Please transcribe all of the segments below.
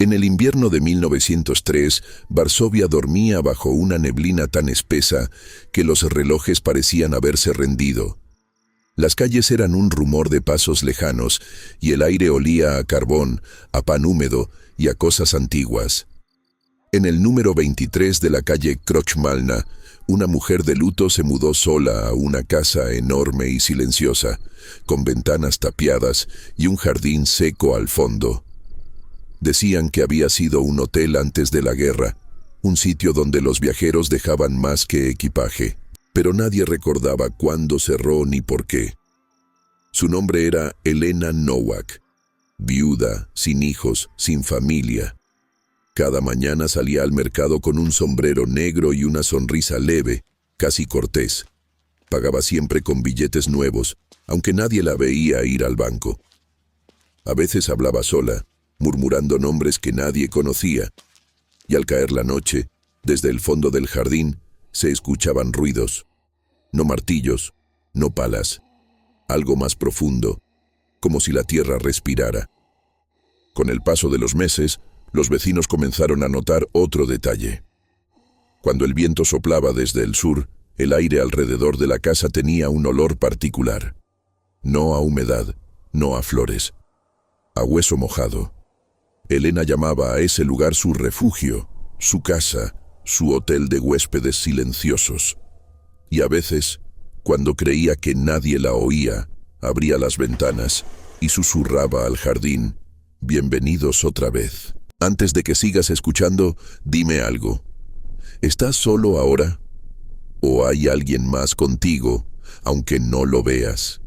En el invierno de 1903, Varsovia dormía bajo una neblina tan espesa que los relojes parecían haberse rendido. Las calles eran un rumor de pasos lejanos y el aire olía a carbón, a pan húmedo y a cosas antiguas. En el número 23 de la calle Krochmalna, una mujer de luto se mudó sola a una casa enorme y silenciosa, con ventanas tapiadas y un jardín seco al fondo. Decían que había sido un hotel antes de la guerra, un sitio donde los viajeros dejaban más que equipaje, pero nadie recordaba cuándo cerró ni por qué. Su nombre era Elena Nowak, viuda, sin hijos, sin familia. Cada mañana salía al mercado con un sombrero negro y una sonrisa leve, casi cortés. Pagaba siempre con billetes nuevos, aunque nadie la veía ir al banco. A veces hablaba sola, murmurando nombres que nadie conocía, y al caer la noche, desde el fondo del jardín, se escuchaban ruidos. No martillos, no palas, algo más profundo, como si la tierra respirara. Con el paso de los meses, los vecinos comenzaron a notar otro detalle. Cuando el viento soplaba desde el sur, el aire alrededor de la casa tenía un olor particular. No a humedad, no a flores, a hueso mojado. Elena llamaba a ese lugar su refugio, su casa, su hotel de huéspedes silenciosos. Y a veces, cuando creía que nadie la oía, abría las ventanas y susurraba al jardín: «Bienvenidos otra vez». Antes de que sigas escuchando, dime algo. ¿Estás solo ahora? ¿O hay alguien más contigo, aunque no lo veas?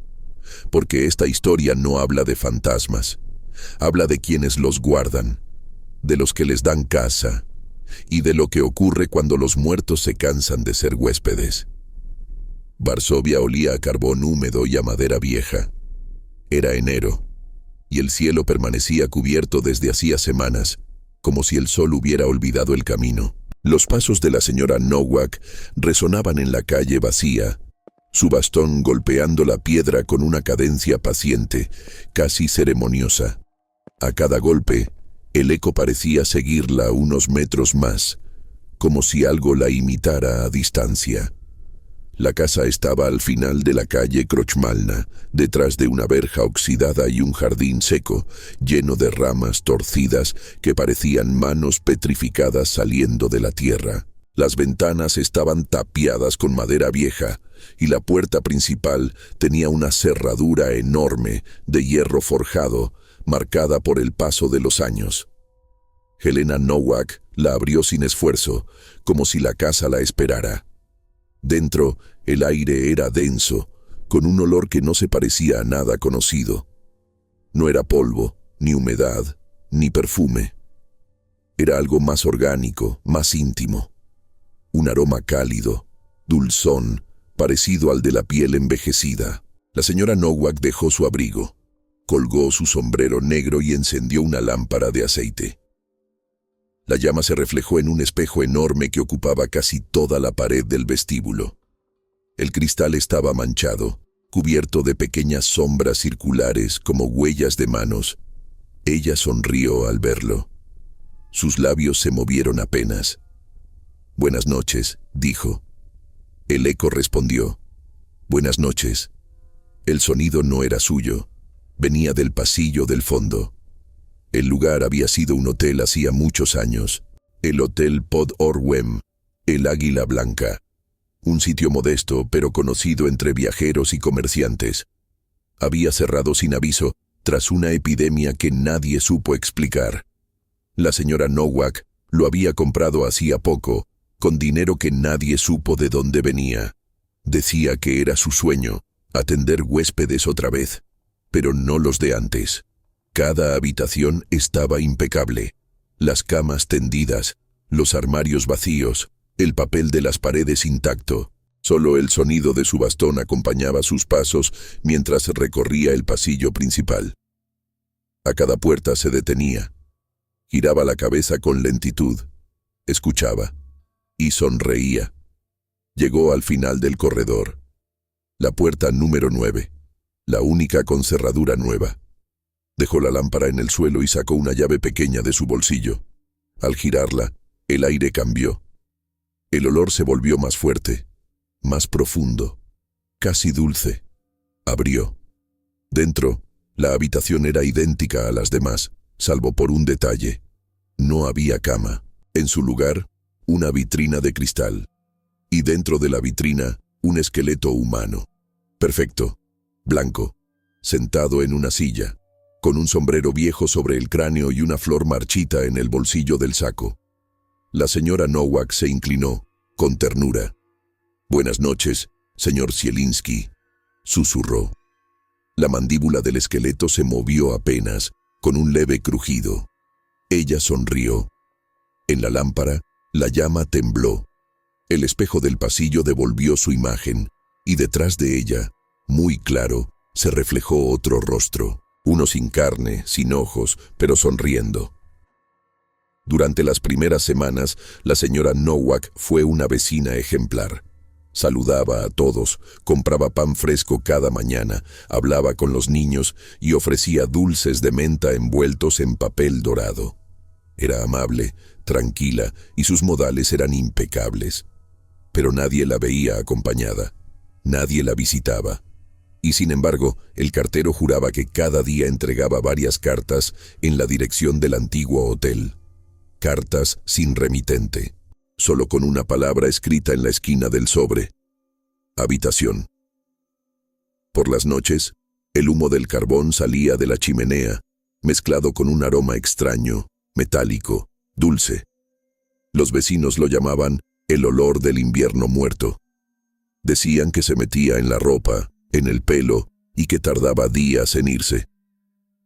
Porque esta historia no habla de fantasmas. Habla de quienes los guardan, de los que les dan casa, y de lo que ocurre cuando los muertos se cansan de ser huéspedes. Varsovia olía a carbón húmedo y a madera vieja. Era enero, y el cielo permanecía cubierto desde hacía semanas, como si el sol hubiera olvidado el camino. Los pasos de la señora Nowak resonaban en la calle vacía, su bastón golpeando la piedra con una cadencia paciente, casi ceremoniosa. A cada golpe, el eco parecía seguirla unos metros más, como si algo la imitara a distancia. La casa estaba al final de la calle Krochmalna, detrás de una verja oxidada y un jardín seco, lleno de ramas torcidas que parecían manos petrificadas saliendo de la tierra. Las ventanas estaban tapiadas con madera vieja, y la puerta principal tenía una cerradura enorme de hierro forjado, marcada por el paso de los años. Elena Nowak la abrió sin esfuerzo, como si la casa la esperara. Dentro, el aire era denso, con un olor que no se parecía a nada conocido. No era polvo, ni humedad, ni perfume. Era algo más orgánico, más íntimo. Un aroma cálido, dulzón, parecido al de la piel envejecida. La señora Nowak dejó su abrigo, colgó su sombrero negro y encendió una lámpara de aceite. La llama se reflejó en un espejo enorme que ocupaba casi toda la pared del vestíbulo. El cristal estaba manchado, cubierto de pequeñas sombras circulares como huellas de manos. Ella sonrió al verlo. Sus labios se movieron apenas. «Buenas noches», dijo. El eco respondió: «Buenas noches». El sonido no era suyo, venía del pasillo del fondo. El lugar había sido un hotel hacía muchos años, el Hotel Pod Orwem, el Águila Blanca, un sitio modesto pero conocido entre viajeros y comerciantes. Había cerrado sin aviso tras una epidemia que nadie supo explicar. La señora Nowak lo había comprado hacía poco, con dinero que nadie supo de dónde venía. Decía que era su sueño, atender huéspedes otra vez, pero no los de antes. Cada habitación estaba impecable. Las camas tendidas, los armarios vacíos, el papel de las paredes intacto. Solo el sonido de su bastón acompañaba sus pasos mientras recorría el pasillo principal. A cada puerta se detenía. Giraba la cabeza con lentitud. Escuchaba. Y sonreía. Llegó al final del corredor. La puerta número 9. La única con cerradura nueva. Dejó la lámpara en el suelo y sacó una llave pequeña de su bolsillo. Al girarla, el aire cambió. El olor se volvió más fuerte, más profundo, casi dulce. Abrió. Dentro, la habitación era idéntica a las demás, salvo por un detalle. No había cama. En su lugar, una vitrina de cristal. Y dentro de la vitrina, un esqueleto humano. Perfecto, blanco, sentado en una silla, con un sombrero viejo sobre el cráneo y una flor marchita en el bolsillo del saco. La señora Nowak se inclinó, con ternura. «Buenas noches, señor Zielinski», susurró. La mandíbula del esqueleto se movió apenas, con un leve crujido. Ella sonrió. En la lámpara, la llama tembló. El espejo del pasillo devolvió su imagen, y detrás de ella, muy claro, se reflejó otro rostro, uno sin carne, sin ojos, pero sonriendo. Durante las primeras semanas, la señora Nowak fue una vecina ejemplar. Saludaba a todos, compraba pan fresco cada mañana, hablaba con los niños y ofrecía dulces de menta envueltos en papel dorado. Era amable, tranquila y sus modales eran impecables. Pero nadie la veía acompañada, nadie la visitaba. Y sin embargo, el cartero juraba que cada día entregaba varias cartas en la dirección del antiguo hotel. Cartas sin remitente, solo con una palabra escrita en la esquina del sobre: habitación. Por las noches, el humo del carbón salía de la chimenea, mezclado con un aroma extraño, metálico, dulce. Los vecinos lo llamaban el olor del invierno muerto. Decían que se metía en la ropa, en el pelo, y que tardaba días en irse.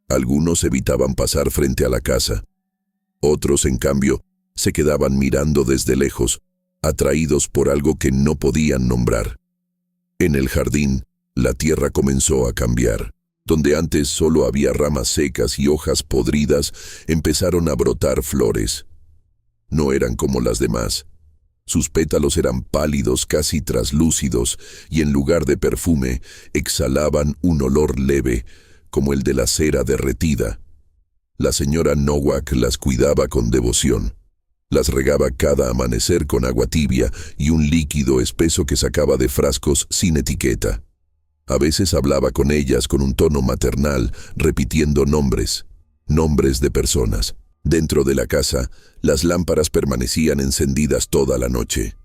Algunos evitaban pasar frente a la casa. Otros, en cambio, se quedaban mirando desde lejos, atraídos por algo que no podían nombrar. En el jardín, la tierra comenzó a cambiar. Donde antes solo había ramas secas y hojas podridas, empezaron a brotar flores. No eran como las demás. Sus pétalos eran pálidos, casi traslúcidos, y en lugar de perfume, exhalaban un olor leve, como el de la cera derretida. La señora Nowak las cuidaba con devoción. Las regaba cada amanecer con agua tibia y un líquido espeso que sacaba de frascos sin etiqueta. A veces hablaba con ellas con un tono maternal, repitiendo nombres de personas. Dentro de la casa, las lámparas permanecían encendidas toda la noche.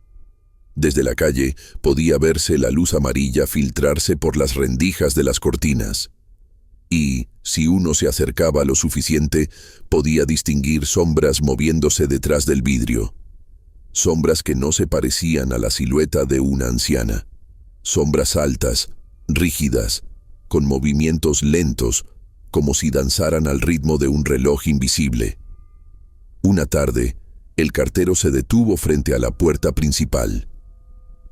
Desde la calle podía verse la luz amarilla filtrarse por las rendijas de las cortinas. Y, si uno se acercaba lo suficiente, podía distinguir sombras moviéndose detrás del vidrio. Sombras que no se parecían a la silueta de una anciana. Sombras altas, rígidas, con movimientos lentos, como si danzaran al ritmo de un reloj invisible. Una tarde, el cartero se detuvo frente a la puerta principal.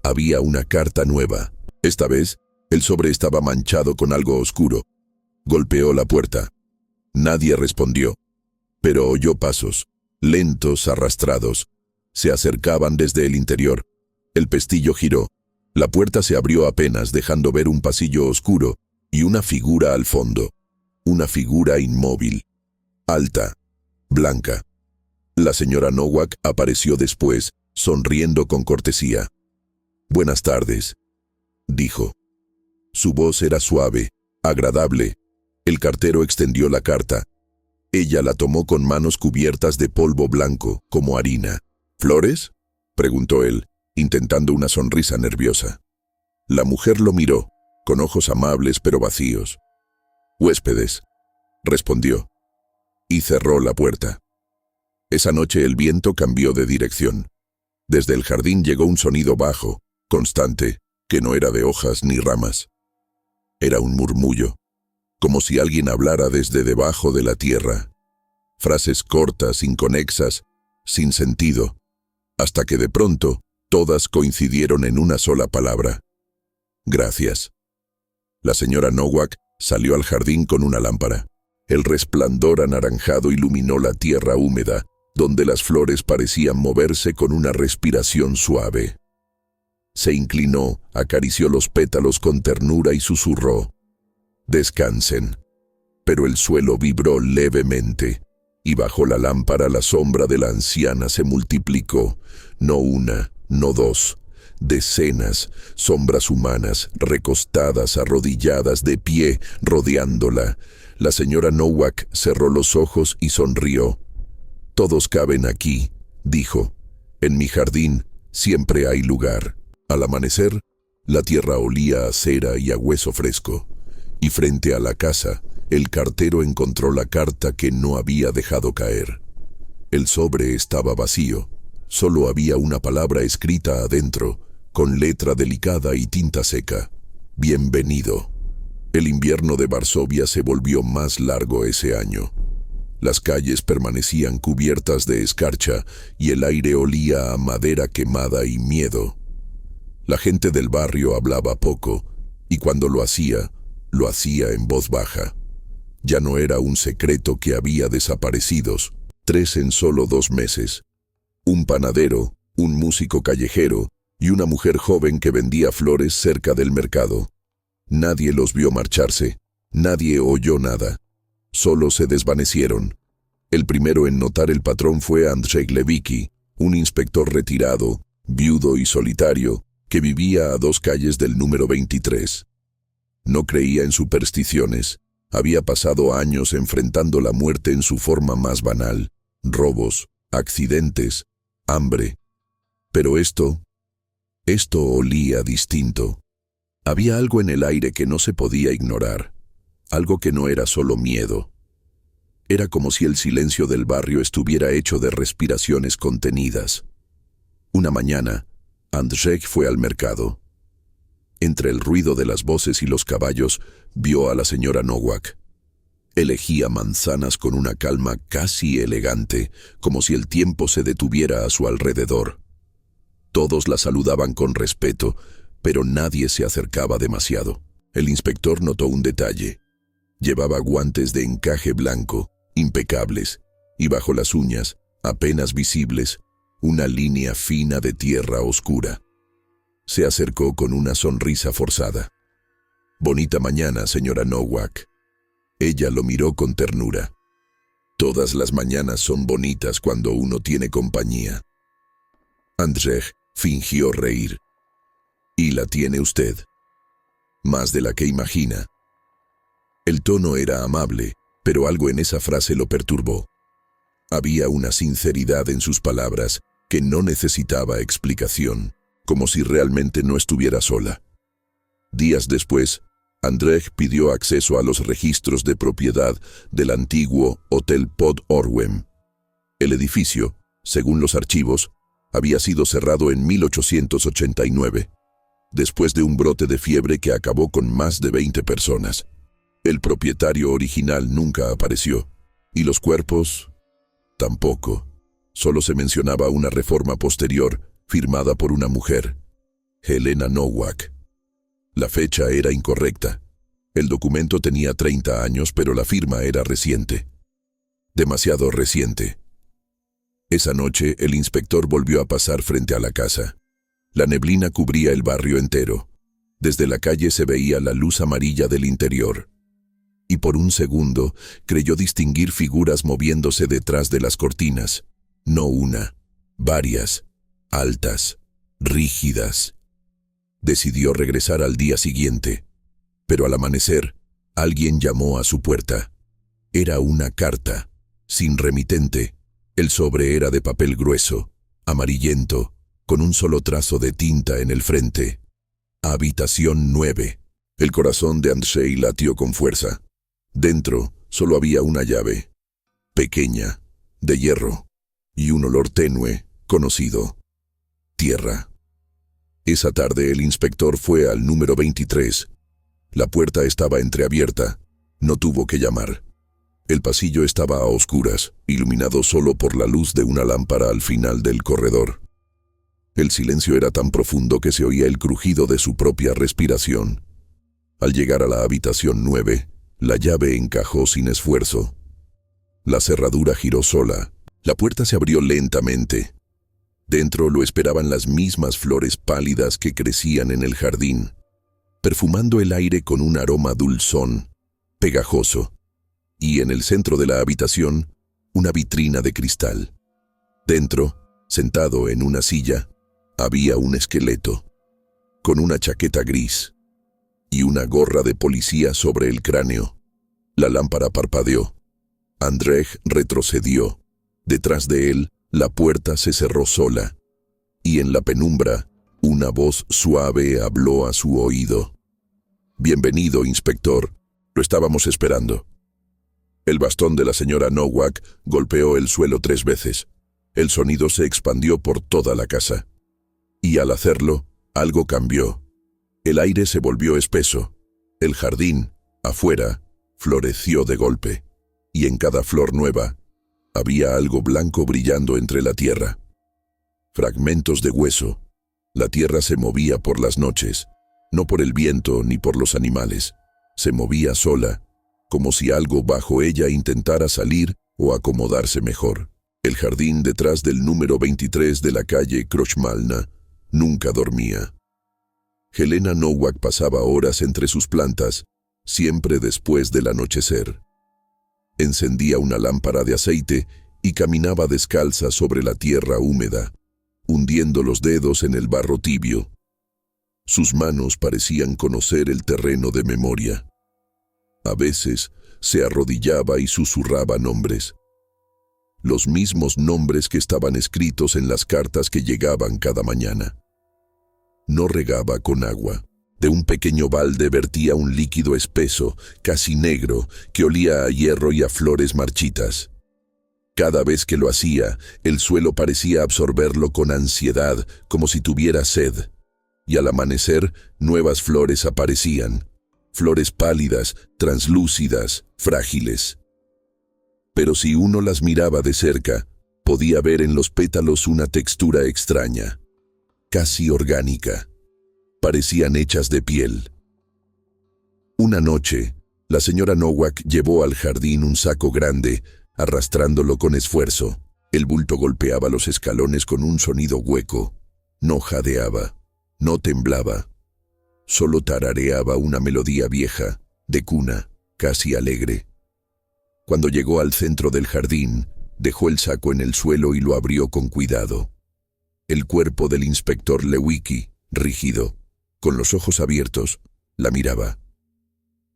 Había una carta nueva. Esta vez, el sobre estaba manchado con algo oscuro. Golpeó la puerta. Nadie respondió, pero oyó pasos, lentos, arrastrados. Se acercaban desde el interior. El pestillo giró. La puerta se abrió apenas, dejando ver un pasillo oscuro y una figura al fondo. Una figura inmóvil, alta, blanca. La señora Nowak apareció después, sonriendo con cortesía. «Buenas tardes», dijo. Su voz era suave, agradable. El cartero extendió la carta. Ella la tomó con manos cubiertas de polvo blanco, como harina. «¿Flores?», preguntó él, intentando una sonrisa nerviosa. La mujer lo miró, con ojos amables pero vacíos. «Huéspedes», respondió, y cerró la puerta. Esa noche el viento cambió de dirección. Desde el jardín llegó un sonido bajo, constante, que no era de hojas ni ramas. Era un murmullo, como si alguien hablara desde debajo de la tierra. Frases cortas, inconexas, sin sentido, hasta que de pronto todas coincidieron en una sola palabra: «Gracias». La señora Nowak salió al jardín con una lámpara. El resplandor anaranjado iluminó la tierra húmeda, donde las flores parecían moverse con una respiración suave. Se inclinó, acarició los pétalos con ternura y susurró: «Descansen». pero el suelo vibró levemente, y bajo la lámpara la sombra de la anciana se multiplicó, no una, no dos, decenas, sombras humanas, recostadas, arrodilladas, de pie, rodeándola. La señora Nowak cerró los ojos y sonrió. «Todos caben aquí», dijo. «En mi jardín siempre hay lugar». Al amanecer, la tierra olía a cera y a hueso fresco, y frente a la casa, el cartero encontró la carta que no había dejado caer. El sobre estaba vacío, solo había una palabra escrita adentro, con letra delicada y tinta seca: «Bienvenido». El invierno de Varsovia se volvió más largo ese año. Las calles permanecían cubiertas de escarcha y el aire olía a madera quemada y miedo. La gente del barrio hablaba poco, y cuando lo hacía en voz baja. Ya no era un secreto que había desaparecidos, 3 en solo 2 meses. Un panadero, un músico callejero y una mujer joven que vendía flores cerca del mercado. Nadie los vio marcharse, nadie oyó nada. Solo se desvanecieron. El primero en notar el patrón fue Andrzej Lewicki, un inspector retirado, viudo y solitario, que vivía a 2 calles del número 23. No creía en supersticiones. Había pasado años enfrentando la muerte en su forma más banal: robos, accidentes, hambre. Pero esto olía distinto. Había algo en el aire que no se podía ignorar, algo que no era solo miedo. Era como si el silencio del barrio estuviera hecho de respiraciones contenidas. Una mañana, Andrzej fue al mercado. Entre el ruido de las voces y los caballos, vio a la señora Nowak. Elegía manzanas con una calma casi elegante, como si el tiempo se detuviera a su alrededor. Todos la saludaban con respeto, pero nadie se acercaba demasiado. El inspector notó un detalle. Llevaba guantes de encaje blanco, impecables, y bajo las uñas, apenas visibles, una línea fina de tierra oscura. Se acercó con una sonrisa forzada. «Bonita mañana, señora Nowak». Ella lo miró con ternura. «Todas las mañanas son bonitas cuando uno tiene compañía». Andrzej fingió reír. «¿Y la tiene usted?» «Más de la que imagina». El tono era amable, pero algo en esa frase lo perturbó. Había una sinceridad en sus palabras que no necesitaba explicación, como si realmente no estuviera sola. Días después, Andrzej pidió acceso a los registros de propiedad del antiguo Hotel Pod Orwem. El edificio, según los archivos, había sido cerrado en 1889, después de un brote de fiebre que acabó con más de 20 personas. El propietario original nunca apareció, y los cuerpos tampoco. Solo se mencionaba una reforma posterior, firmada por una mujer, Helena Nowak. La fecha era incorrecta. El documento tenía 30 años, pero la firma era reciente. Demasiado reciente. Esa noche, el inspector volvió a pasar frente a la casa. La neblina cubría el barrio entero. Desde la calle se veía la luz amarilla del interior. Y por un segundo creyó distinguir figuras moviéndose detrás de las cortinas. No una, varias, altas, rígidas. Decidió regresar al día siguiente, pero al amanecer, alguien llamó a su puerta. Era una carta, sin remitente. El sobre era de papel grueso, amarillento, con un solo trazo de tinta en el frente. Habitación 9. El corazón de Andrzej latió con fuerza. Dentro solo había una llave, pequeña, de hierro, y un olor tenue, conocido: tierra. Esa tarde el inspector fue al número 23. La puerta estaba entreabierta. No tuvo que llamar. El pasillo estaba a oscuras, iluminado solo por la luz de una lámpara al final del corredor. El silencio era tan profundo que se oía el crujido de su propia respiración. Al llegar a la habitación 9, la llave encajó sin esfuerzo. La cerradura giró sola. La puerta se abrió lentamente. Dentro lo esperaban las mismas flores pálidas que crecían en el jardín, perfumando el aire con un aroma dulzón, pegajoso. y en el centro de la habitación, una vitrina de cristal. Dentro, sentado en una silla, había un esqueleto, con una chaqueta gris y una gorra de policía sobre el cráneo. La lámpara parpadeó. Andrzej retrocedió. Detrás de él, la puerta se cerró sola, y en la penumbra, una voz suave habló a su oído. «Bienvenido, inspector. Lo estábamos esperando». El bastón de la señora Nowak golpeó el suelo 3 veces. El sonido se expandió por toda la casa. Y al hacerlo, algo cambió. El aire se volvió espeso. El jardín, afuera, floreció de golpe. Y en cada flor nueva, había algo blanco brillando entre la tierra. Fragmentos de hueso. La tierra se movía por las noches, no por el viento ni por los animales. Se movía sola, como si algo bajo ella intentara salir o acomodarse mejor. El jardín detrás del número 23 de la calle Krochmalna nunca dormía. Helena Nowak pasaba horas entre sus plantas, siempre después del anochecer. Encendía una lámpara de aceite y caminaba descalza sobre la tierra húmeda, hundiendo los dedos en el barro tibio. Sus manos parecían conocer el terreno de memoria. A veces se arrodillaba y susurraba nombres. Los mismos nombres que estaban escritos en las cartas que llegaban cada mañana. No regaba con agua. De un pequeño balde vertía un líquido espeso, casi negro, que olía a hierro y a flores marchitas. Cada vez que lo hacía, el suelo parecía absorberlo con ansiedad, como si tuviera sed. Y al amanecer, nuevas flores aparecían. Flores pálidas, translúcidas, frágiles. Pero si uno las miraba de cerca, podía ver en los pétalos una textura extraña, casi orgánica. Parecían hechas de piel. Una noche, la señora Nowak llevó al jardín un saco grande, arrastrándolo con esfuerzo. El bulto golpeaba los escalones con un sonido hueco. No jadeaba, no temblaba. Solo tarareaba una melodía vieja, de cuna, casi alegre. Cuando llegó al centro del jardín, dejó el saco en el suelo y lo abrió con cuidado. El cuerpo del inspector Lewicki, rígido, con los ojos abiertos, la miraba.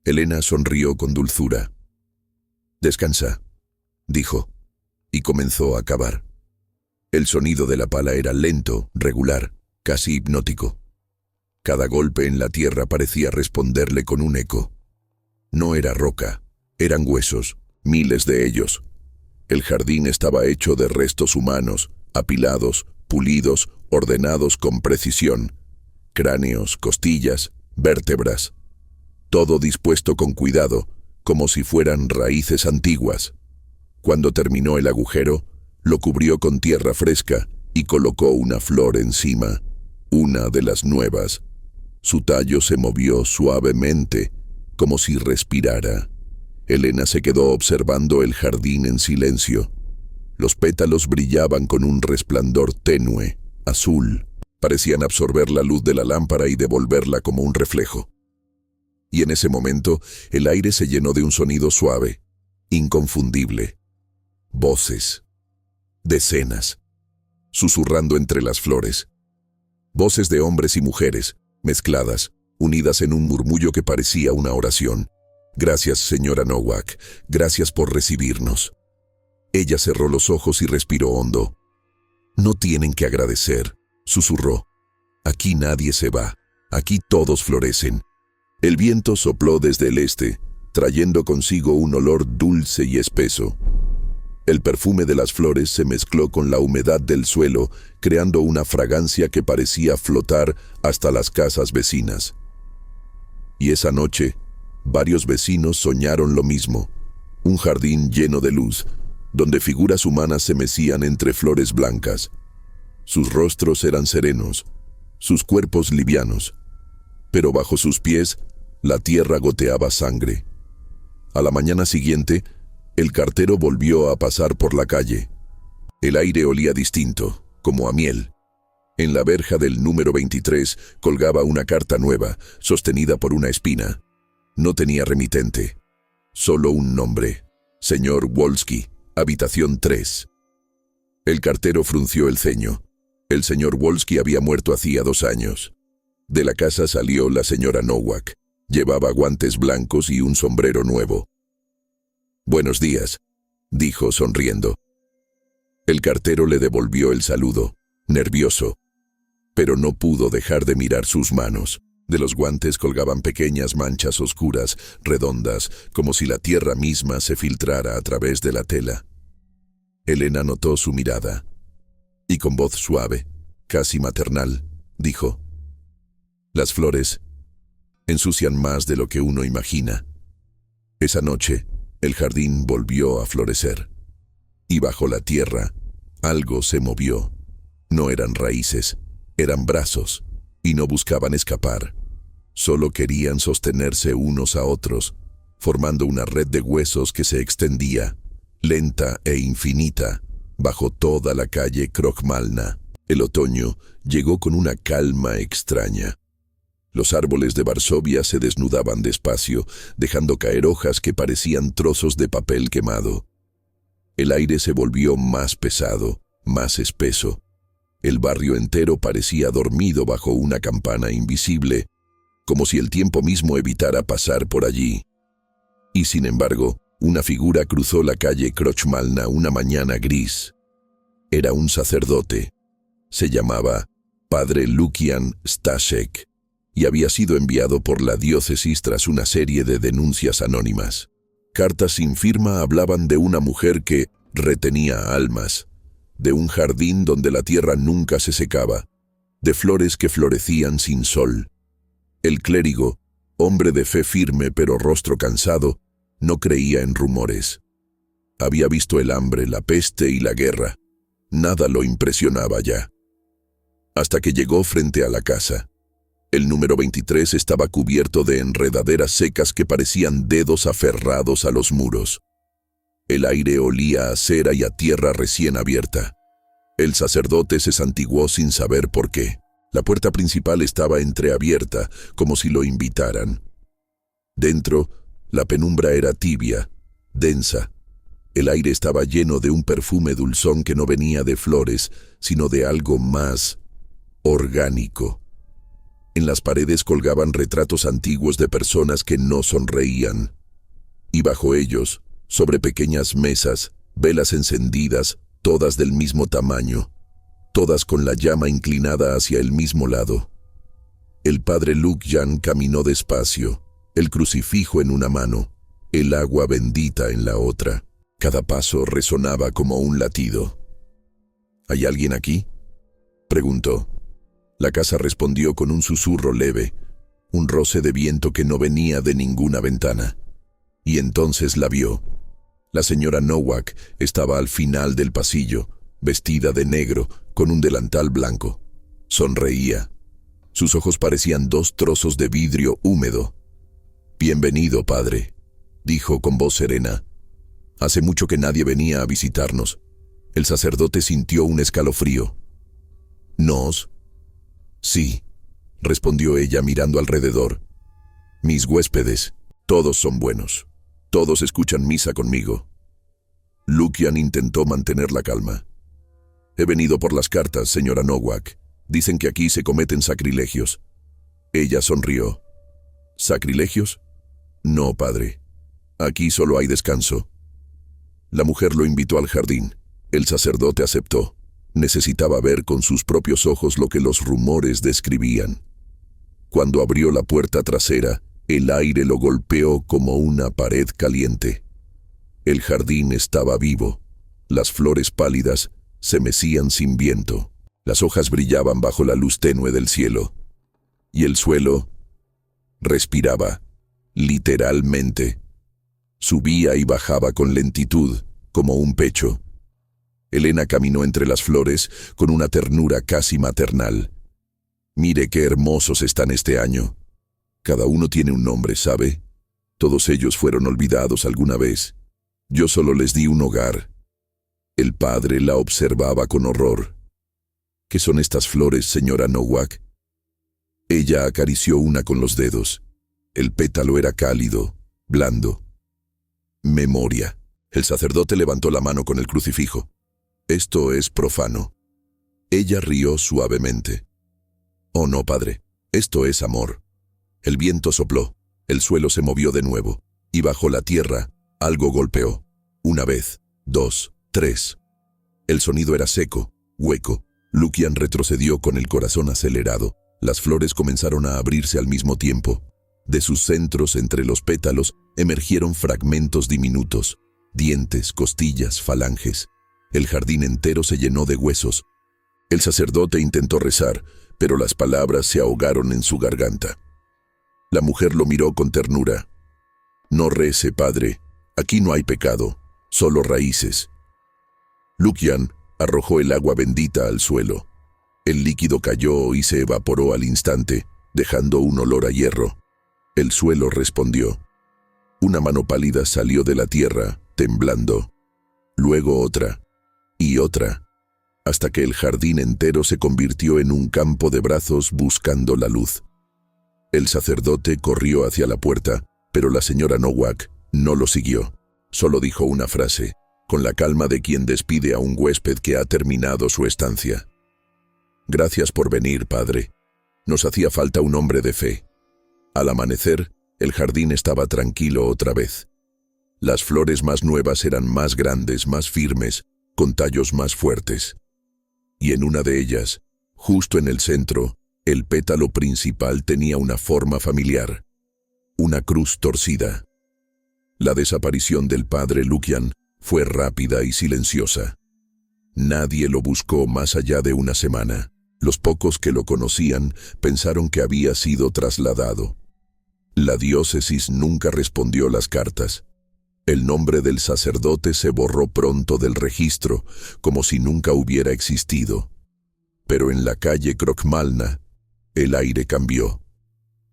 Helena sonrió con dulzura. «Descansa», dijo, y comenzó a cavar. El sonido de la pala era lento, regular, casi hipnótico. Cada golpe en la tierra parecía responderle con un eco. No era roca, eran huesos, miles de ellos. El jardín estaba hecho de restos humanos, apilados, pulidos, ordenados con precisión. Cráneos, costillas, vértebras. Todo dispuesto con cuidado, como si fueran raíces antiguas. Cuando terminó el agujero, lo cubrió con tierra fresca y colocó una flor encima, una de las nuevas. Su tallo se movió suavemente, como si respirara. Helena se quedó observando el jardín en silencio. Los pétalos brillaban con un resplandor tenue, azul. Parecían absorber la luz de la lámpara y devolverla como un reflejo. Y en ese momento, el aire se llenó de un sonido suave, inconfundible. Voces. Decenas. Susurrando entre las flores. Voces de hombres y mujeres, mezcladas, unidas en un murmullo que parecía una oración. «Gracias, señora Nowak. Gracias por recibirnos». Ella cerró los ojos y respiró hondo. «No tienen que agradecer», susurró. «Aquí nadie se va. Aquí todos florecen». El viento sopló desde el este, trayendo consigo un olor dulce y espeso. El perfume de las flores se mezcló con la humedad del suelo, creando una fragancia que parecía flotar hasta las casas vecinas. Y esa noche, varios vecinos soñaron lo mismo. Un jardín lleno de luz, donde figuras humanas se mecían entre flores blancas. Sus rostros eran serenos, sus cuerpos livianos, pero bajo sus pies la tierra goteaba sangre. A la mañana siguiente, el cartero volvió a pasar por la calle. El aire olía distinto, como a miel. En la verja del número 23 colgaba una carta nueva, sostenida por una espina. No tenía remitente, solo un nombre: Señor Wolski, habitación 3. El cartero frunció el ceño. El señor Wolski había muerto hacía 2 años. De la casa salió la señora Nowak. Llevaba guantes blancos y un sombrero nuevo. «Buenos días», dijo sonriendo. El cartero le devolvió el saludo, nervioso, pero no pudo dejar de mirar sus manos. De los guantes colgaban pequeñas manchas oscuras, redondas, como si la tierra misma se filtrara a través de la tela. Elena notó su mirada, y con voz suave, casi maternal, dijo: «Las flores ensucian más de lo que uno imagina». Esa noche, el jardín volvió a florecer, y bajo la tierra, algo se movió. No eran raíces, eran brazos, y no buscaban escapar. Solo querían sostenerse unos a otros, formando una red de huesos que se extendía, lenta e infinita, bajo toda la calle Krochmalna. El otoño llegó con una calma extraña. Los árboles de Varsovia se desnudaban despacio, dejando caer hojas que parecían trozos de papel quemado. El aire se volvió más pesado, más espeso. El barrio entero parecía dormido bajo una campana invisible, como si el tiempo mismo evitara pasar por allí. Y sin embargo, una figura cruzó la calle Krochmalna una mañana gris. Era un sacerdote. Se llamaba Padre Lukian Staszek y había sido enviado por la diócesis tras una serie de denuncias anónimas. Cartas sin firma hablaban de una mujer que retenía almas, de un jardín donde la tierra nunca se secaba, de flores que florecían sin sol. El clérigo, hombre de fe firme pero rostro cansado, no creía en rumores. Había visto el hambre, la peste y la guerra. Nada lo impresionaba ya. Hasta que llegó frente a la casa. El número 23 estaba cubierto de enredaderas secas que parecían dedos aferrados a los muros. El aire olía a cera y a tierra recién abierta. El sacerdote se santiguó sin saber por qué. La puerta principal estaba entreabierta, como si lo invitaran. Dentro, la penumbra era tibia, densa. El aire estaba lleno de un perfume dulzón que no venía de flores, sino de algo más orgánico. En las paredes colgaban retratos antiguos de personas que no sonreían. Y bajo ellos, sobre pequeñas mesas, velas encendidas, todas del mismo tamaño, todas con la llama inclinada hacia el mismo lado. El padre Lukian caminó despacio, el crucifijo en una mano, el agua bendita en la otra. Cada paso resonaba como un latido. «¿Hay alguien aquí?», preguntó. La casa respondió con un susurro leve, un roce de viento que no venía de ninguna ventana. Y entonces la vio. La señora Nowak estaba al final del pasillo, vestida de negro, con un delantal blanco. Sonreía. Sus ojos parecían 2 trozos de vidrio húmedo. «Bienvenido, padre», dijo con voz serena. «Hace mucho que nadie venía a visitarnos». El sacerdote sintió un escalofrío. «¿Nos?» «Sí», respondió ella mirando alrededor. «Mis huéspedes, todos son buenos. Todos escuchan misa conmigo». Lukian intentó mantener la calma. «He venido por las cartas, señora Nowak. Dicen que aquí se cometen sacrilegios». Ella sonrió. «¿Sacrilegios? No, padre. Aquí solo hay descanso». La mujer lo invitó al jardín. El sacerdote aceptó. Necesitaba ver con sus propios ojos lo que los rumores describían. Cuando abrió la puerta trasera, el aire lo golpeó como una pared caliente. El jardín estaba vivo. Las flores pálidas se mecían sin viento. Las hojas brillaban bajo la luz tenue del cielo. Y el suelo respiraba, literalmente. Subía y bajaba con lentitud, como un pecho. Elena caminó entre las flores con una ternura casi maternal. «Mire qué hermosos están este año. Cada uno tiene un nombre, ¿sabe? Todos ellos fueron olvidados alguna vez. Yo solo les di un hogar». El padre la observaba con horror. «¿Qué son estas flores, señora Nowak?» Ella acarició una con los dedos. El pétalo era cálido, blando. «Memoria». El sacerdote levantó la mano con el crucifijo. «Esto es profano». Ella rió suavemente. «Oh no, padre, esto es amor». El viento sopló, el suelo se movió de nuevo, y bajo la tierra algo golpeó. Una vez, dos, tres. El sonido era seco, hueco. Lukian retrocedió con el corazón acelerado. Las flores comenzaron a abrirse al mismo tiempo. De sus centros, entre los pétalos, emergieron fragmentos diminutos. Dientes, costillas, falanges. El jardín entero se llenó de huesos. El sacerdote intentó rezar, pero las palabras se ahogaron en su garganta. La mujer lo miró con ternura. «No rece, padre. Aquí no hay pecado, solo raíces». Lukian arrojó el agua bendita al suelo. El líquido cayó y se evaporó al instante, dejando un olor a hierro. El suelo respondió. Una mano pálida salió de la tierra, temblando. Luego otra, y otra, hasta que el jardín entero se convirtió en un campo de brazos buscando la luz. El sacerdote corrió hacia la puerta, pero la señora Nowak no lo siguió. Solo dijo una frase, con la calma de quien despide a un huésped que ha terminado su estancia. «Gracias por venir, padre. Nos hacía falta un hombre de fe». Al amanecer, el jardín estaba tranquilo otra vez. Las flores más nuevas eran más grandes, más firmes, con tallos más fuertes. Y en una de ellas, justo en el centro, el pétalo principal tenía una forma familiar. Una cruz torcida. La desaparición del padre Lukian fue rápida y silenciosa. Nadie lo buscó más allá de una semana. Los pocos que lo conocían pensaron que había sido trasladado. La diócesis nunca respondió las cartas. El nombre del sacerdote se borró pronto del registro, como si nunca hubiera existido. Pero en la calle Krokmalna, el aire cambió.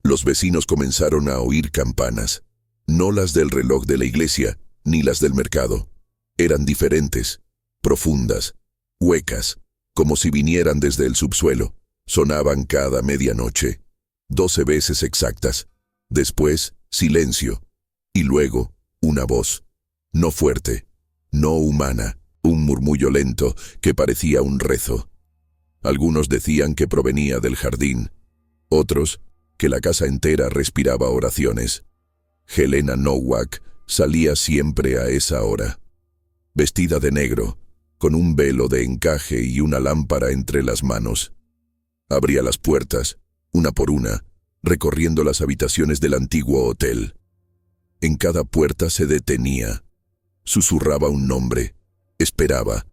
Los vecinos comenzaron a oír campanas. No las del reloj de la iglesia, ni las del mercado. Eran diferentes, profundas, huecas, como si vinieran desde el subsuelo. Sonaban cada medianoche, 12 veces exactas. Después, silencio. Y luego, una voz. No fuerte, no humana, un murmullo lento que parecía un rezo. Algunos decían que provenía del jardín. Otros, que la casa entera respiraba oraciones. Helena Nowak salía siempre a esa hora. Vestida de negro, con un velo de encaje y una lámpara entre las manos. Abría las puertas, una por una, recorriendo las habitaciones del antiguo hotel. En cada puerta se detenía. Susurraba un nombre. Esperaba.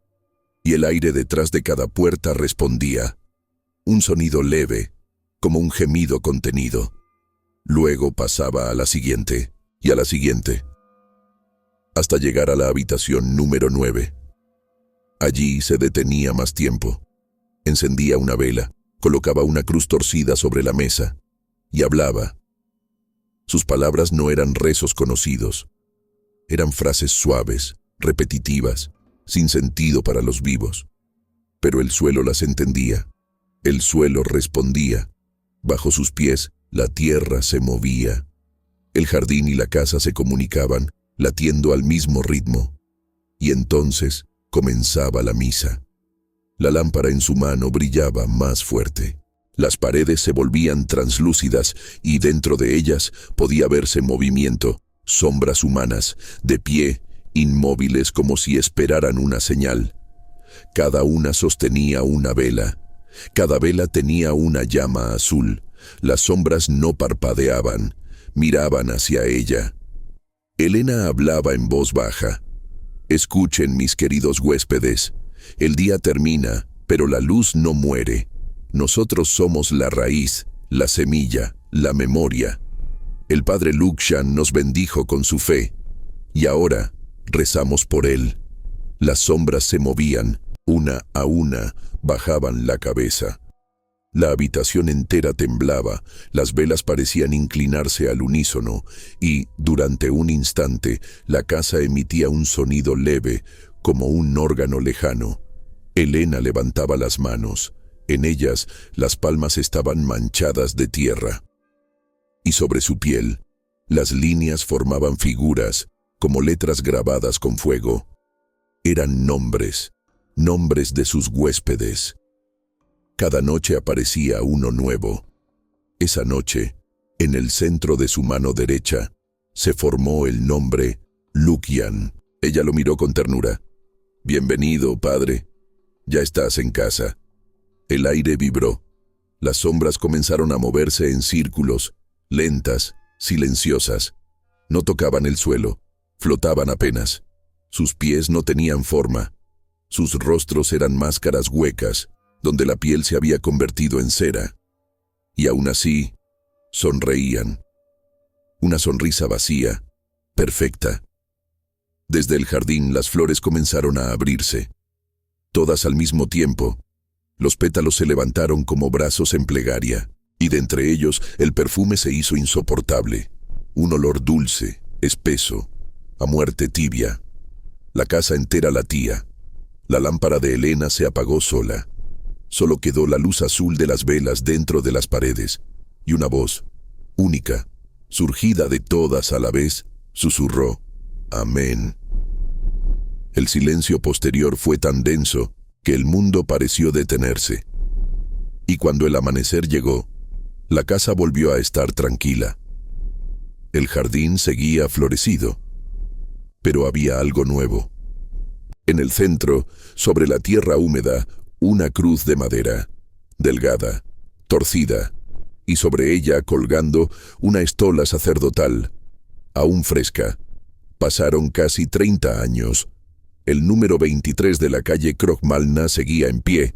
Y el aire detrás de cada puerta respondía. Un sonido leve, como un gemido contenido. Luego pasaba a la siguiente, y a la siguiente, hasta llegar a la habitación número 9. Allí se detenía más tiempo. Encendía una vela, colocaba una cruz torcida sobre la mesa, y hablaba. Sus palabras no eran rezos conocidos. Eran frases suaves, repetitivas, sin sentido para los vivos. Pero el suelo las entendía. El suelo respondía. Bajo sus pies, la tierra se movía. El jardín y la casa se comunicaban, latiendo al mismo ritmo. Y entonces comenzaba la misa. La lámpara en su mano brillaba más fuerte. Las paredes se volvían translúcidas y dentro de ellas podía verse movimiento, sombras humanas, de pie, inmóviles como si esperaran una señal. Cada una sostenía una vela. Cada vela tenía una llama azul. Las sombras no parpadeaban, miraban hacia ella. Helena hablaba en voz baja. Escuchen, mis queridos huéspedes. El día termina, pero la luz no muere. Nosotros somos la raíz, la semilla, la memoria. El padre Lukshan nos bendijo con su fe, y ahora rezamos por él. Las sombras se movían, una a una, bajaban la cabeza. La habitación entera temblaba, las velas parecían inclinarse al unísono, y, durante un instante, la casa emitía un sonido leve, como un órgano lejano. Helena levantaba las manos. En ellas, las palmas estaban manchadas de tierra. Y sobre su piel, las líneas formaban figuras, como letras grabadas con fuego. Eran nombres, nombres de sus huéspedes. Cada noche aparecía uno nuevo. Esa noche, en el centro de su mano derecha, se formó el nombre Lukian. Ella lo miró con ternura. «Bienvenido, padre. Ya estás en casa». El aire vibró. Las sombras comenzaron a moverse en círculos, lentas, silenciosas. No tocaban el suelo, flotaban apenas. Sus pies no tenían forma. Sus rostros eran máscaras huecas, donde la piel se había convertido en cera. Y aún así, sonreían. Una sonrisa vacía, perfecta. Desde el jardín las flores comenzaron a abrirse. Todas al mismo tiempo. Los pétalos se levantaron como brazos en plegaria, y de entre ellos el perfume se hizo insoportable. Un olor dulce, espeso, a muerte tibia. La casa entera latía. La lámpara de Elena se apagó sola. Solo quedó la luz azul de las velas dentro de las paredes, y una voz, única, surgida de todas a la vez, susurró: «Amén». El silencio posterior fue tan denso que el mundo pareció detenerse. Y cuando el amanecer llegó, la casa volvió a estar tranquila. El jardín seguía florecido, pero había algo nuevo. En el centro, sobre la tierra húmeda, una cruz de madera, delgada, torcida, y sobre ella colgando una estola sacerdotal, aún fresca. Pasaron casi 30 años. El número 23 de la calle Krogmalna seguía en pie,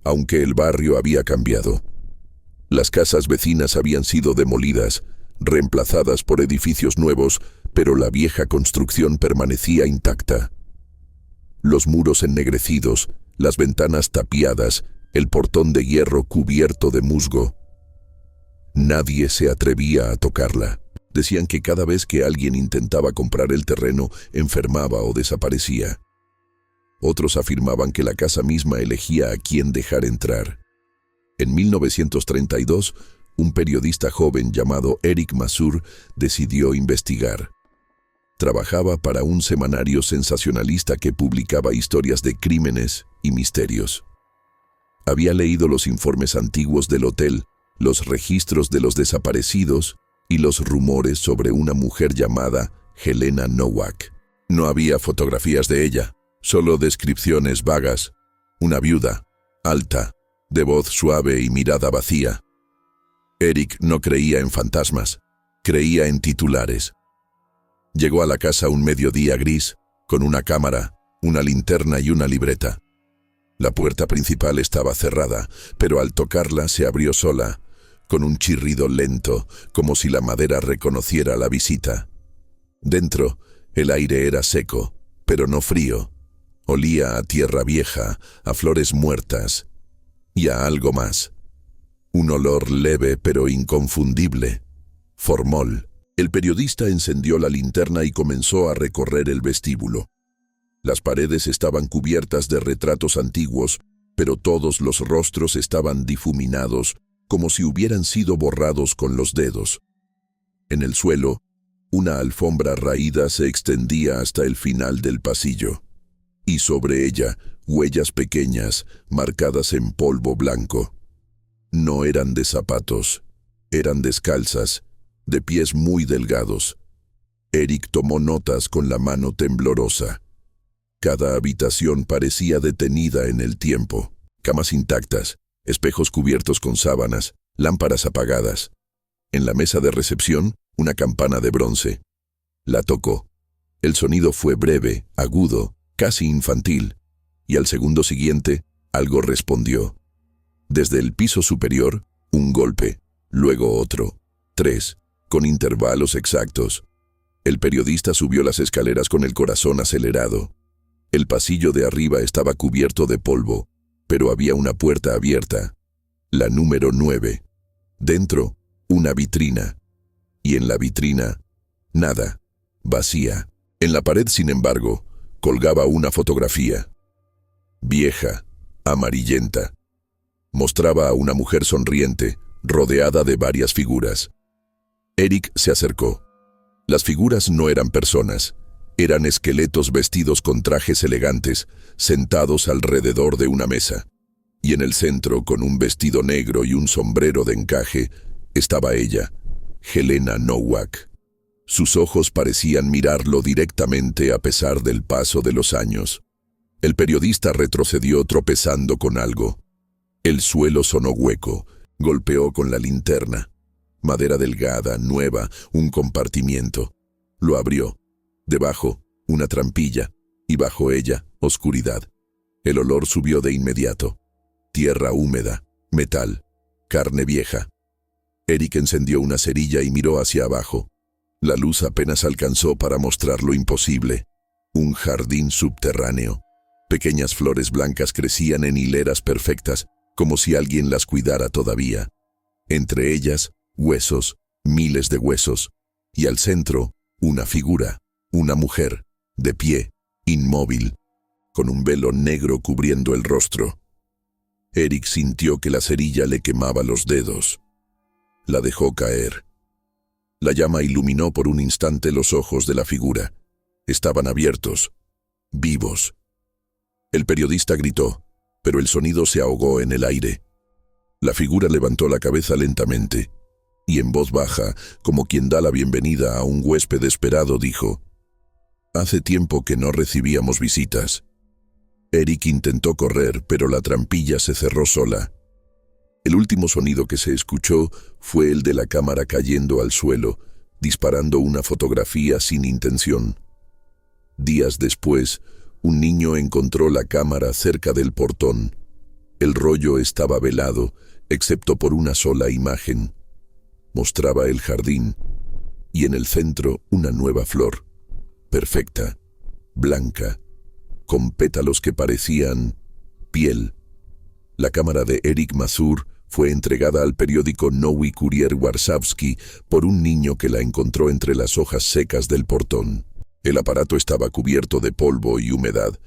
aunque el barrio había cambiado. Las casas vecinas habían sido demolidas, reemplazadas por edificios nuevos, pero la vieja construcción permanecía intacta. Los muros ennegrecidos, las ventanas tapiadas, el portón de hierro cubierto de musgo. Nadie se atrevía a tocarla. Decían que cada vez que alguien intentaba comprar el terreno, enfermaba o desaparecía. Otros afirmaban que la casa misma elegía a quién dejar entrar. En 1932, un periodista joven llamado Eric Masur decidió investigar. Trabajaba para un semanario sensacionalista que publicaba historias de crímenes y misterios. Había leído los informes antiguos del hotel, los registros de los desaparecidos y los rumores sobre una mujer llamada Helena Nowak. No había fotografías de ella, solo descripciones vagas. Una viuda, alta, de voz suave y mirada vacía. Eric no creía en fantasmas, creía en titulares. Llegó a la casa un mediodía gris, con una cámara, una linterna y una libreta. La puerta principal estaba cerrada, pero al tocarla se abrió sola, con un chirrido lento, como si la madera reconociera la visita. Dentro, el aire era seco, pero no frío. Olía a tierra vieja, a flores muertas y a algo más. Un olor leve pero inconfundible. Formol. El periodista encendió la linterna y comenzó a recorrer el vestíbulo. Las paredes estaban cubiertas de retratos antiguos, pero todos los rostros estaban difuminados, como si hubieran sido borrados con los dedos. En el suelo, una alfombra raída se extendía hasta el final del pasillo, y sobre ella, huellas pequeñas, marcadas en polvo blanco. No eran de zapatos, eran descalzas, de pies muy delgados. Eric tomó notas con la mano temblorosa. Cada habitación parecía detenida en el tiempo. Camas intactas, espejos cubiertos con sábanas, lámparas apagadas. En la mesa de recepción, una campana de bronce. La tocó. El sonido fue breve, agudo, casi infantil, y al segundo siguiente, algo respondió. Desde el piso superior, un golpe, luego otro, 3, con intervalos exactos. El periodista subió las escaleras con el corazón acelerado. El pasillo de arriba estaba cubierto de polvo, pero había una puerta abierta, la número 9. Dentro, una vitrina. Y en la vitrina, nada, vacía. En la pared, sin embargo, colgaba una fotografía. Vieja, amarillenta. Mostraba a una mujer sonriente, rodeada de varias figuras. Eric se acercó. Las figuras no eran personas, Eran esqueletos vestidos con trajes elegantes, sentados alrededor de una mesa. Y en el centro, con un vestido negro y un sombrero de encaje, estaba ella, Helena Nowak. Sus ojos parecían mirarlo directamente a pesar del paso de los años. El periodista retrocedió tropezando con algo. El suelo sonó hueco, golpeó con la linterna. Madera delgada, nueva, un compartimiento. Lo abrió. Debajo, una trampilla, y bajo ella, oscuridad. El olor subió de inmediato. Tierra húmeda, metal, carne vieja. Eric encendió una cerilla y miró hacia abajo. La luz apenas alcanzó para mostrar lo imposible. Un jardín subterráneo. Pequeñas flores blancas crecían en hileras perfectas, como si alguien las cuidara todavía. Entre ellas, huesos, miles de huesos. Y al centro, una figura, una mujer, de pie, inmóvil, con un velo negro cubriendo el rostro. Eric sintió que la cerilla le quemaba los dedos. La dejó caer. La llama iluminó por un instante los ojos de la figura. Estaban abiertos, vivos. El periodista gritó, pero el sonido se ahogó en el aire. La figura levantó la cabeza lentamente, y en voz baja, como quien da la bienvenida a un huésped esperado, dijo: «Hace tiempo que no recibíamos visitas». Eric intentó correr, pero la trampilla se cerró sola. El último sonido que se escuchó fue el de la cámara cayendo al suelo, disparando una fotografía sin intención. Días después, un niño encontró la cámara cerca del portón. El rollo estaba velado, excepto por una sola imagen. Mostraba el jardín, y en el centro una nueva flor, perfecta, blanca, con pétalos que parecían piel. La cámara de Eric Mazur fue entregada al periódico Nowy Kurier Warszawski por un niño que la encontró entre las hojas secas del portón. El aparato estaba cubierto de polvo y humedad,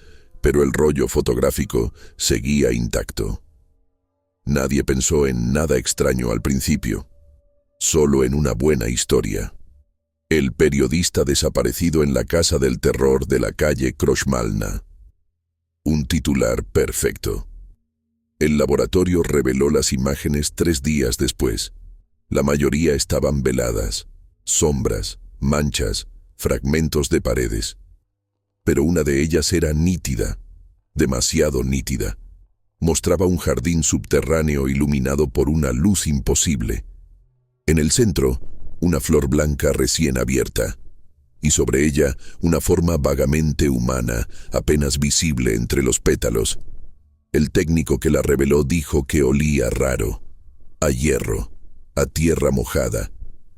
pero el rollo fotográfico seguía intacto. Nadie pensó en nada extraño al principio, solo en una buena historia. El periodista desaparecido en la casa del terror de la calle Krochmalna. Un titular perfecto. El laboratorio reveló las imágenes 3 días después. La mayoría estaban veladas, sombras, manchas, fragmentos de paredes. Pero una de ellas era nítida, demasiado nítida. Mostraba un jardín subterráneo iluminado por una luz imposible. En el centro, una flor blanca recién abierta, y sobre ella una forma vagamente humana, apenas visible entre los pétalos. El técnico que la reveló dijo que olía raro, a hierro, a tierra mojada,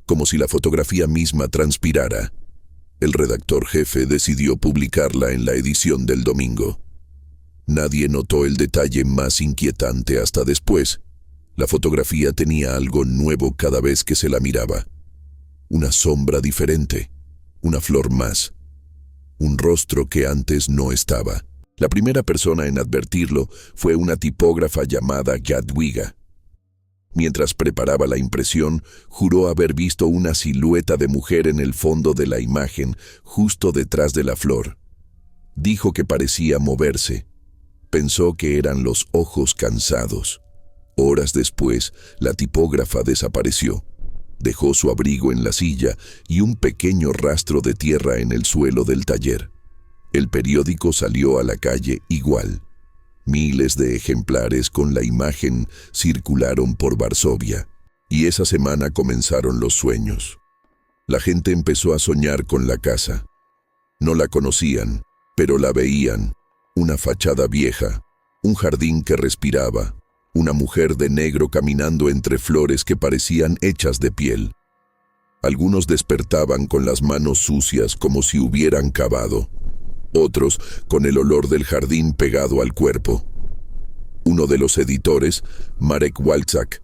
como si la fotografía misma transpirara. El redactor jefe decidió publicarla en la edición del domingo. Nadie notó el detalle más inquietante hasta después. La fotografía tenía algo nuevo cada vez que se la miraba. Una sombra diferente, una flor más, un rostro que antes no estaba. La primera persona en advertirlo fue una tipógrafa llamada Jadwiga. Mientras preparaba la impresión, juró haber visto una silueta de mujer en el fondo de la imagen, justo detrás de la flor. Dijo que parecía moverse. Pensó que eran los ojos cansados. Horas después, la tipógrafa desapareció. Dejó su abrigo en la silla y un pequeño rastro de tierra en el suelo del taller. El periódico salió a la calle igual. Miles de ejemplares con la imagen circularon por Varsovia, y esa semana comenzaron los sueños. La gente empezó a soñar con la casa. No la conocían, pero la veían. Una fachada vieja, un jardín que respiraba, una mujer de negro caminando entre flores que parecían hechas de piel. Algunos despertaban con las manos sucias como si hubieran cavado. Otros con el olor del jardín pegado al cuerpo. Uno de los editores, Marek Walczak,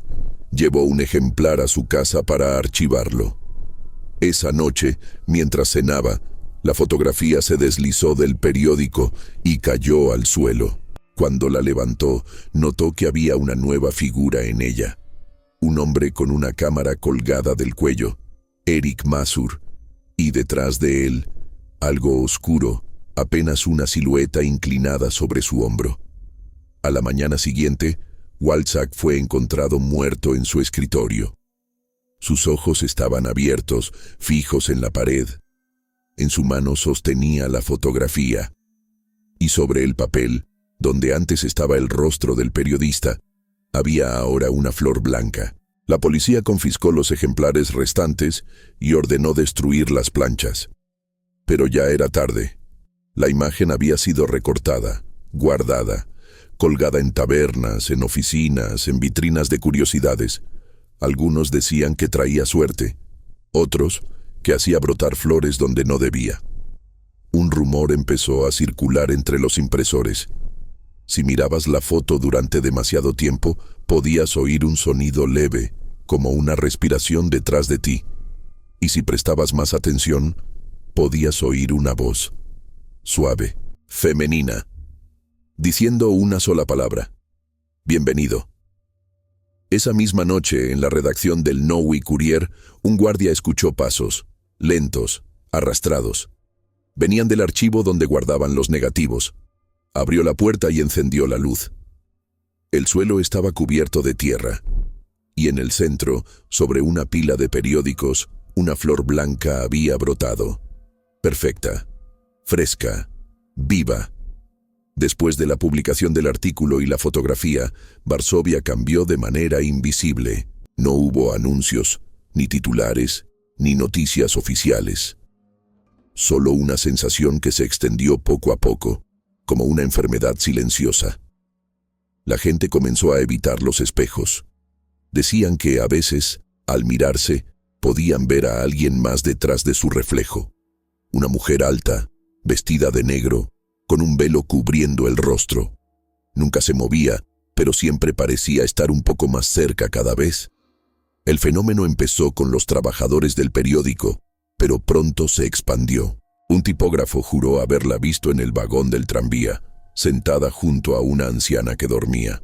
llevó un ejemplar a su casa para archivarlo. Esa noche, mientras cenaba, la fotografía se deslizó del periódico y cayó al suelo. Cuando la levantó, notó que había una nueva figura en ella. Un hombre con una cámara colgada del cuello, Eric Mazur, y detrás de él, Algo oscuro, apenas una silueta inclinada sobre su hombro. A la mañana siguiente, Walczak fue encontrado muerto en su escritorio. Sus ojos estaban abiertos, fijos en la pared. En su mano sostenía la fotografía. Y sobre el papel, donde antes estaba el rostro del periodista, había ahora una flor blanca. La policía confiscó los ejemplares restantes y ordenó destruir las planchas. Pero ya era tarde. La imagen había sido recortada, guardada, colgada en tabernas, en oficinas, en vitrinas de curiosidades. Algunos decían que traía suerte, otros que hacía brotar flores donde no debía. Un rumor empezó a circular entre los impresores. Si mirabas la foto durante demasiado tiempo, podías oír un sonido leve, como una respiración detrás de ti. Y si prestabas más atención, podías oír una voz, suave, femenina, diciendo una sola palabra: bienvenido. Esa misma noche, en la redacción del Nowy Kurier, un guardia escuchó pasos, lentos, arrastrados. Venían del archivo donde guardaban los negativos. Abrió la puerta y encendió la luz. El suelo estaba cubierto de tierra, y en el centro, sobre una pila de periódicos, una flor blanca había brotado. Perfecta, fresca, viva. Después de la publicación del artículo y la fotografía, Varsovia cambió de manera invisible. No hubo anuncios, ni titulares, ni noticias oficiales. Solo una sensación que se extendió poco a poco, como una enfermedad silenciosa. La gente comenzó a evitar los espejos. Decían que a veces, al mirarse, podían ver a alguien más detrás de su reflejo. Una mujer alta, vestida de negro, con un velo cubriendo el rostro. Nunca se movía, pero siempre parecía estar un poco más cerca cada vez. El fenómeno empezó con los trabajadores del periódico, pero pronto se expandió. Un tipógrafo juró haberla visto en el vagón del tranvía, sentada junto a una anciana que dormía.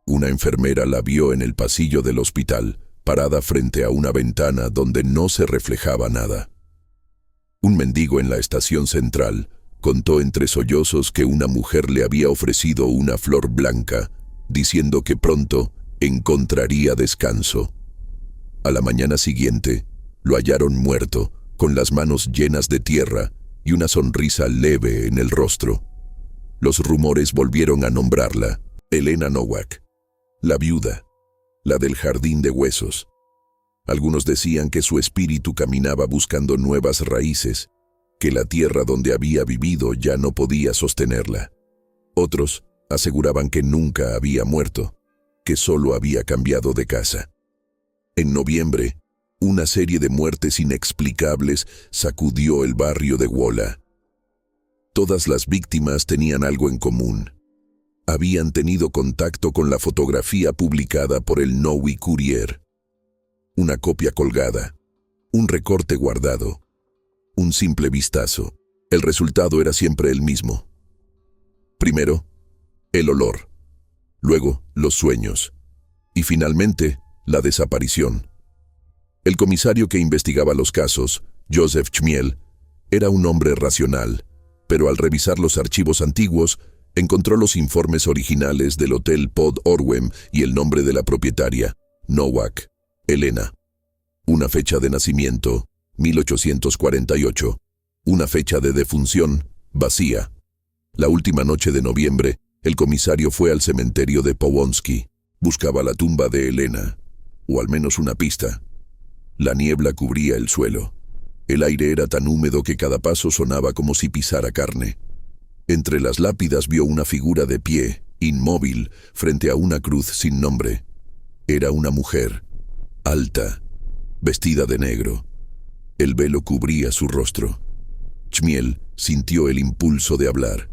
Una enfermera la vio en el pasillo del hospital, parada frente a una ventana donde no se reflejaba nada. Un mendigo en la estación central contó entre sollozos que una mujer le había ofrecido una flor blanca, diciendo que pronto encontraría descanso. A la mañana siguiente, lo hallaron muerto, con las manos llenas de tierra y una sonrisa leve en el rostro. Los rumores volvieron a nombrarla: Elena Nowak, la viuda, la del jardín de huesos. Algunos decían que su espíritu caminaba buscando nuevas raíces, que la tierra donde había vivido ya no podía sostenerla. Otros aseguraban que nunca había muerto, que solo había cambiado de casa. En noviembre, una serie de muertes inexplicables sacudió el barrio de Wola. Todas las víctimas tenían algo en común. Habían tenido contacto con la fotografía publicada por el Nowy Kurier. Una copia colgada, un recorte guardado, un simple vistazo. El resultado era siempre el mismo. Primero, el olor. Luego, los sueños. Y finalmente, la desaparición. El comisario que investigaba los casos, Józef Chmiel, era un hombre racional, pero al revisar los archivos antiguos, encontró los informes originales del Hotel Pod Orwem y el nombre de la propietaria, Nowak, Elena. Una fecha de nacimiento, 1848. Una fecha de defunción, vacía. La última noche de noviembre, el comisario fue al cementerio de Powązki. Buscaba la tumba de Elena, o al menos una pista. La niebla cubría el suelo. El aire era tan húmedo que cada paso sonaba como si pisara carne. Entre las lápidas vio una figura de pie, inmóvil, frente a una cruz sin nombre. Era una mujer, alta, vestida de negro. El velo cubría su rostro. Chmiel sintió el impulso de hablar.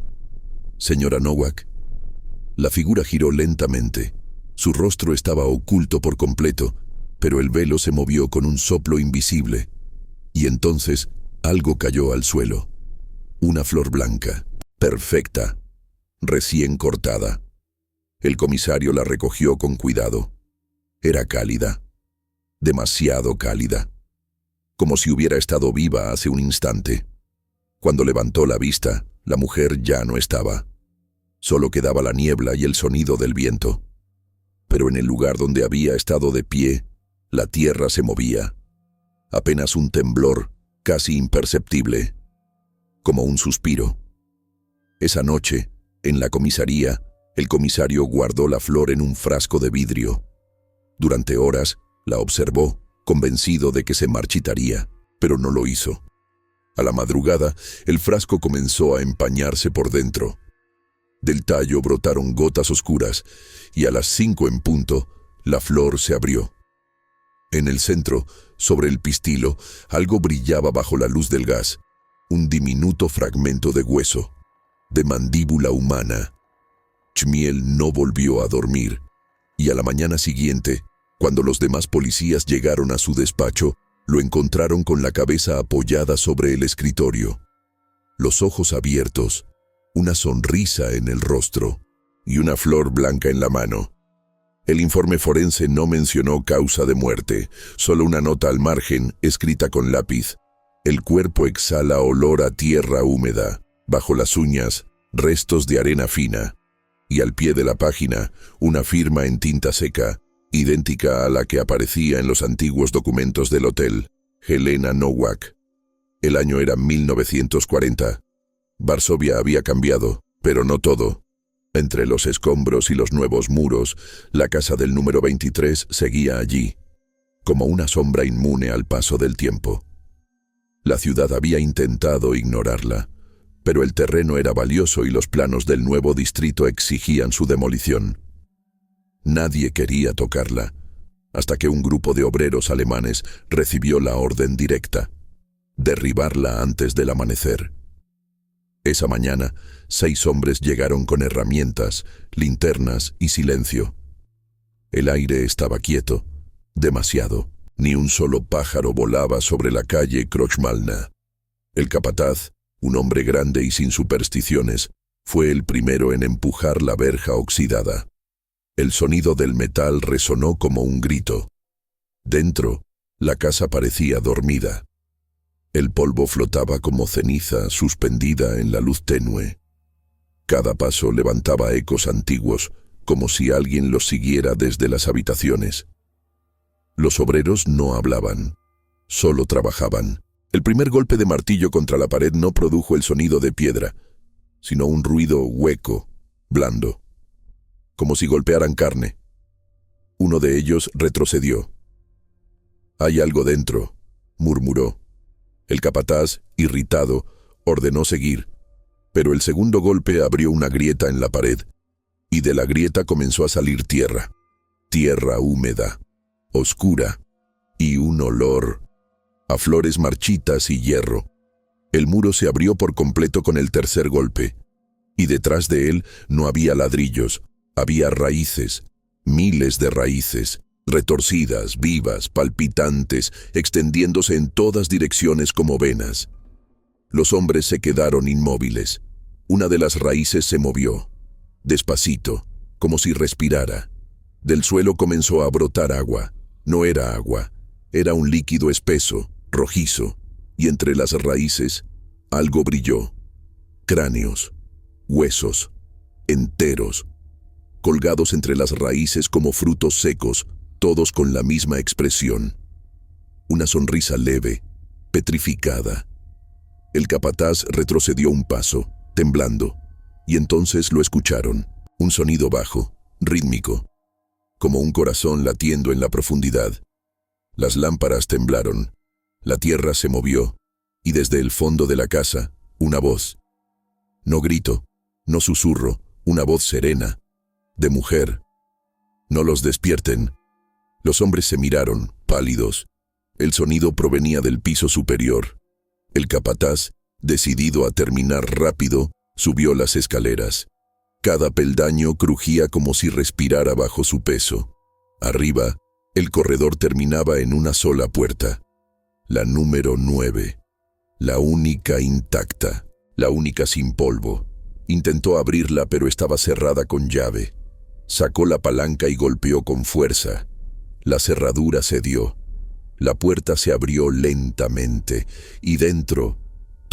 «Señora Nowak». La figura giró lentamente. Su rostro estaba oculto por completo, pero el velo se movió con un soplo invisible. Y entonces algo cayó al suelo. Una flor blanca, perfecta, recién cortada. El comisario la recogió con cuidado. Era cálida, demasiado cálida, como si hubiera estado viva hace un instante. Cuando levantó la vista, la mujer ya no estaba. Solo quedaba la niebla y el sonido del viento. Pero en el lugar donde había estado de pie, la tierra se movía. Apenas un temblor, casi imperceptible, como un suspiro. Esa noche, en la comisaría, el comisario guardó la flor en un frasco de vidrio. Durante horas, la observó, convencido de que se marchitaría, pero no lo hizo. A la madrugada, el frasco comenzó a empañarse por dentro. Del tallo brotaron gotas oscuras, y a las 5 en punto, la flor se abrió. En el centro, sobre el pistilo, algo brillaba bajo la luz del gas, un diminuto fragmento de hueso, de mandíbula humana. Chmiel no volvió a dormir, y a la mañana siguiente, cuando los demás policías llegaron a su despacho, lo encontraron con la cabeza apoyada sobre el escritorio, los ojos abiertos, una sonrisa en el rostro y una flor blanca en la mano. El informe forense no mencionó causa de muerte, solo una nota al margen, escrita con lápiz. El cuerpo exhala olor a tierra húmeda, bajo las uñas, restos de arena fina, y al pie de la página, una firma en tinta seca, idéntica a la que aparecía en los antiguos documentos del hotel, Helena Nowak. El año era 1940. Varsovia había cambiado, pero no todo. Entre los escombros y los nuevos muros, la casa del número 23 seguía allí, como una sombra inmune al paso del tiempo. La ciudad había intentado ignorarla, pero el terreno era valioso y los planos del nuevo distrito exigían su demolición. Nadie quería tocarla, hasta que un grupo de obreros alemanes recibió la orden directa: derribarla antes del amanecer. Esa mañana, 6 hombres llegaron con herramientas, linternas y silencio. El aire estaba quieto, demasiado. Ni un solo pájaro volaba sobre la calle Krochmalna. El capataz, un hombre grande y sin supersticiones, fue el primero en empujar la verja oxidada. El sonido del metal resonó como un grito. Dentro, la casa parecía dormida. El polvo flotaba como ceniza suspendida en la luz tenue. Cada paso levantaba ecos antiguos, como si alguien los siguiera desde las habitaciones. Los obreros no hablaban, solo trabajaban. El primer golpe de martillo contra la pared no produjo el sonido de piedra, sino un ruido hueco, blando, como si golpearan carne. Uno de ellos retrocedió. «Hay algo dentro», murmuró. El capataz, irritado, ordenó seguir, pero el segundo golpe abrió una grieta en la pared, y de la grieta comenzó a salir tierra húmeda, oscura, y un olor a flores marchitas y hierro. El muro se abrió por completo con el tercer golpe, y detrás de él no había ladrillos, había raíces, miles de raíces, retorcidas, vivas, palpitantes, extendiéndose en todas direcciones como venas. Los hombres se quedaron inmóviles. Una de las raíces se movió, despacito, como si respirara. Del suelo comenzó a brotar agua. No era agua, era un líquido espeso, rojizo, y entre las raíces algo brilló. Cráneos, huesos, enteros, colgados entre las raíces como frutos secos, todos con la misma expresión. Una sonrisa leve, petrificada. El capataz retrocedió un paso, temblando, y entonces lo escucharon. Un sonido bajo, rítmico, como un corazón latiendo en la profundidad. Las lámparas temblaron, la tierra se movió, y desde el fondo de la casa, una voz. No grito, no susurro, una voz serena, de mujer. «No los despierten». Los hombres se miraron, pálidos. El sonido provenía del piso superior. El capataz, decidido a terminar rápido, subió las escaleras. Cada peldaño crujía como si respirara bajo su peso. Arriba, el corredor terminaba en una sola puerta. La número 9. La única intacta, la única sin polvo. Intentó abrirla, pero estaba cerrada con llave. Sacó la palanca y golpeó con fuerza. La cerradura cedió. La puerta se abrió lentamente, y dentro,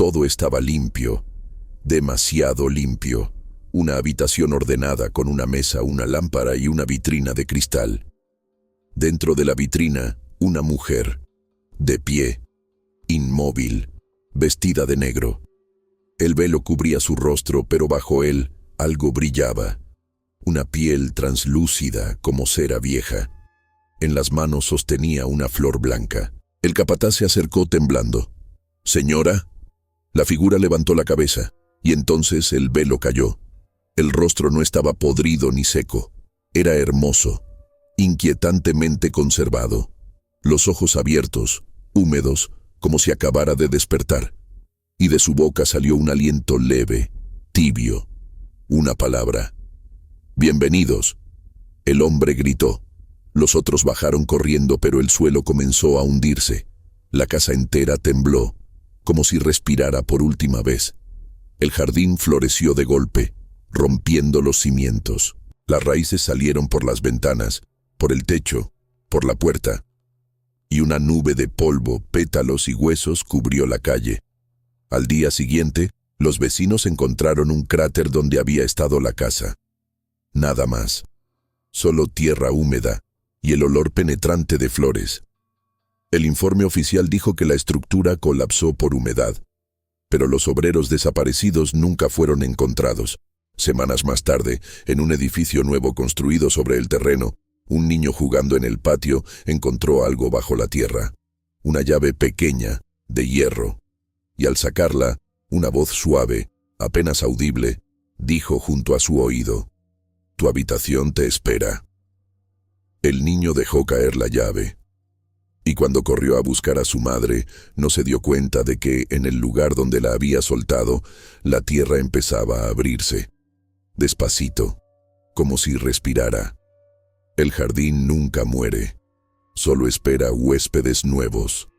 Todo estaba limpio, demasiado limpio. Una habitación ordenada con una mesa, una lámpara y una vitrina de cristal. Dentro de la vitrina, una mujer, de pie, inmóvil, vestida de negro. El velo cubría su rostro, pero bajo él algo brillaba. Una piel translúcida como cera vieja. En las manos sostenía una flor blanca. El capataz se acercó temblando. «Señora». La figura levantó la cabeza, y entonces el velo cayó. El rostro no estaba podrido ni seco. Era hermoso, inquietantemente conservado. Los ojos abiertos, húmedos, como si acabara de despertar. Y de su boca salió un aliento leve, tibio. Una palabra. «Bienvenidos». El hombre gritó. Los otros bajaron corriendo, pero el suelo comenzó a hundirse. La casa entera tembló, como si respirara por última vez. El jardín floreció de golpe, rompiendo los cimientos. Las raíces salieron por las ventanas, por el techo, por la puerta. Y una nube de polvo, pétalos y huesos cubrió la calle. Al día siguiente, los vecinos encontraron un cráter donde había estado la casa. Nada más. Solo tierra húmeda y el olor penetrante de flores. El informe oficial dijo que la estructura colapsó por humedad, pero los obreros desaparecidos nunca fueron encontrados. Semanas más tarde, en un edificio nuevo construido sobre el terreno, un niño jugando en el patio encontró algo bajo la tierra. Una llave pequeña, de hierro. Y al sacarla, una voz suave, apenas audible, dijo junto a su oído: «Tu habitación te espera». El niño dejó caer la llave. Y cuando corrió a buscar a su madre, no se dio cuenta de que, en el lugar donde la había soltado, la tierra empezaba a abrirse. Despacito, como si respirara. El jardín nunca muere. Solo espera huéspedes nuevos.